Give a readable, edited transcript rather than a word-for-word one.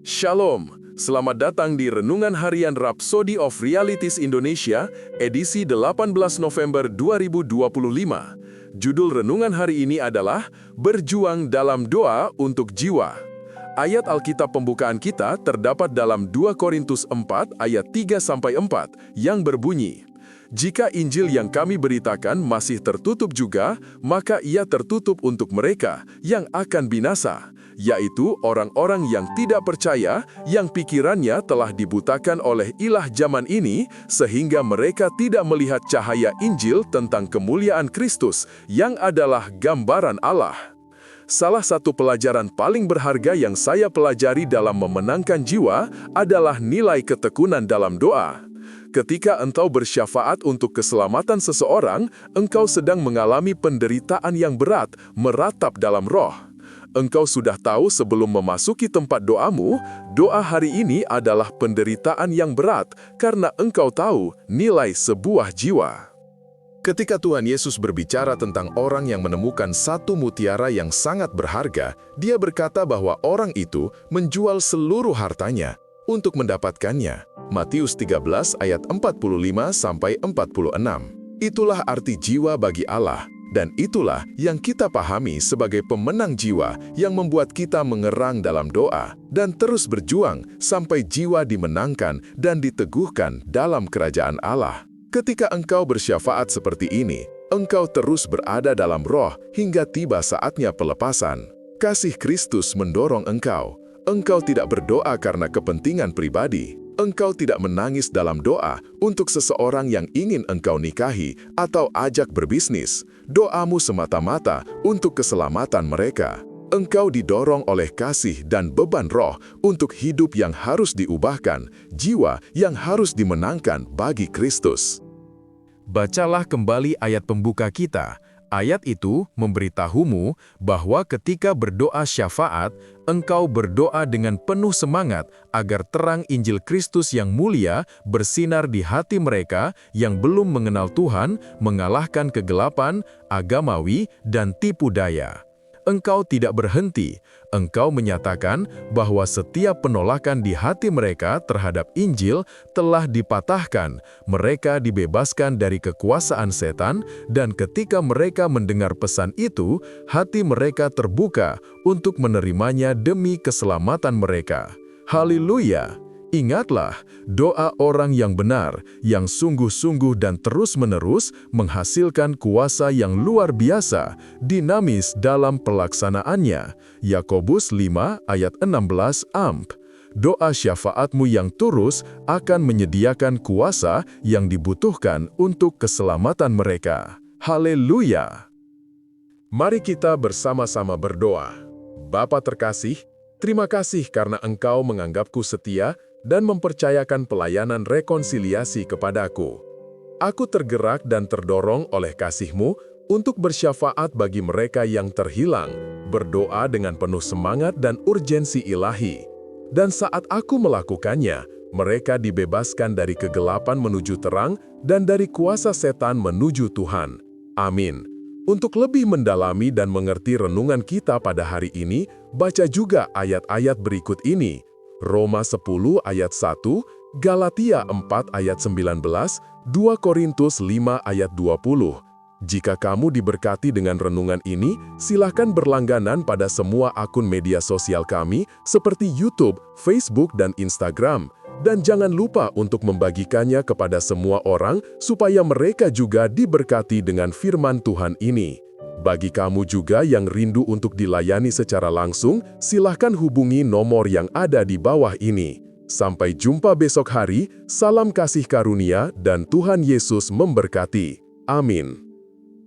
Shalom, selamat datang di Renungan Harian Rhapsody of Realities Indonesia, edisi 18 November 2025. Judul renungan hari ini adalah Berjuang dalam Doa untuk Jiwa. Ayat Alkitab pembukaan kita terdapat dalam 2 Korintus 4 ayat 3-4 yang berbunyi, "Jika Injil yang kami beritakan masih tertutup juga, maka ia tertutup untuk mereka yang akan binasa, yaitu orang-orang yang tidak percaya, yang pikirannya telah dibutakan oleh ilah zaman ini, sehingga mereka tidak melihat cahaya Injil tentang kemuliaan Kristus, yang adalah gambaran Allah." Salah satu pelajaran paling berharga yang saya pelajari dalam memenangkan jiwa adalah nilai ketekunan dalam doa. Ketika engkau bersyafaat untuk keselamatan seseorang, engkau sedang mengalami penderitaan yang berat, meratap dalam roh. Engkau sudah tahu sebelum memasuki tempat doamu, doa hari ini adalah penderitaan yang berat karena engkau tahu nilai sebuah jiwa. Ketika Tuhan Yesus berbicara tentang orang yang menemukan satu mutiara yang sangat berharga, Dia berkata bahwa orang itu menjual seluruh hartanya untuk mendapatkannya. Matius 13 ayat 45-46. Itulah arti jiwa bagi Allah. Dan itulah yang kita pahami sebagai pemenang jiwa yang membuat kita mengerang dalam doa dan terus berjuang sampai jiwa dimenangkan dan diteguhkan dalam kerajaan Allah. Ketika engkau bersyafaat seperti ini, engkau terus berada dalam roh hingga tiba saatnya pelepasan. Kasih Kristus mendorong engkau. Engkau tidak berdoa karena kepentingan pribadi. Engkau tidak menangis dalam doa untuk seseorang yang ingin engkau nikahi atau ajak berbisnis. Doamu semata-mata untuk keselamatan mereka. Engkau didorong oleh kasih dan beban roh untuk hidup yang harus diubahkan, jiwa yang harus dimenangkan bagi Kristus. Bacalah kembali ayat pembuka kita. Ayat itu memberitahumu bahwa ketika berdoa syafaat, engkau berdoa dengan penuh semangat agar terang Injil Kristus yang mulia bersinar di hati mereka yang belum mengenal Tuhan, mengalahkan kegelapan, agamawi, dan tipu daya. Engkau tidak berhenti. Engkau menyatakan bahwa setiap penolakan di hati mereka terhadap Injil telah dipatahkan. Mereka dibebaskan dari kekuasaan setan, dan ketika mereka mendengar pesan itu, hati mereka terbuka untuk menerimanya demi keselamatan mereka. Haleluya! Ingatlah, doa orang yang benar, yang sungguh-sungguh dan terus-menerus menghasilkan kuasa yang luar biasa, dinamis dalam pelaksanaannya. Yakobus 5 ayat 16 amp. Doa syafaatmu yang tulus akan menyediakan kuasa yang dibutuhkan untuk keselamatan mereka. Haleluya! Mari kita bersama-sama berdoa. Bapa terkasih, terima kasih karena Engkau menganggapku setia dan mempercayakan pelayanan rekonsiliasi kepadaku. Aku tergerak dan terdorong oleh kasih-Mu untuk bersyafaat bagi mereka yang terhilang, berdoa dengan penuh semangat dan urgensi ilahi. Dan saat aku melakukannya, mereka dibebaskan dari kegelapan menuju terang dan dari kuasa setan menuju Tuhan. Amin. Untuk lebih mendalami dan mengerti renungan kita pada hari ini, baca juga ayat-ayat berikut ini. Roma 10 ayat 1, Galatia 4 ayat 19, 2 Korintus 5 ayat 20. Jika kamu diberkati dengan renungan ini, silakan berlangganan pada semua akun media sosial kami seperti YouTube, Facebook, dan Instagram. Dan jangan lupa untuk membagikannya kepada semua orang supaya mereka juga diberkati dengan firman Tuhan ini. Bagi kamu juga yang rindu untuk dilayani secara langsung, silahkan hubungi nomor yang ada di bawah ini. Sampai jumpa besok hari, salam kasih karunia dan Tuhan Yesus memberkati. Amin.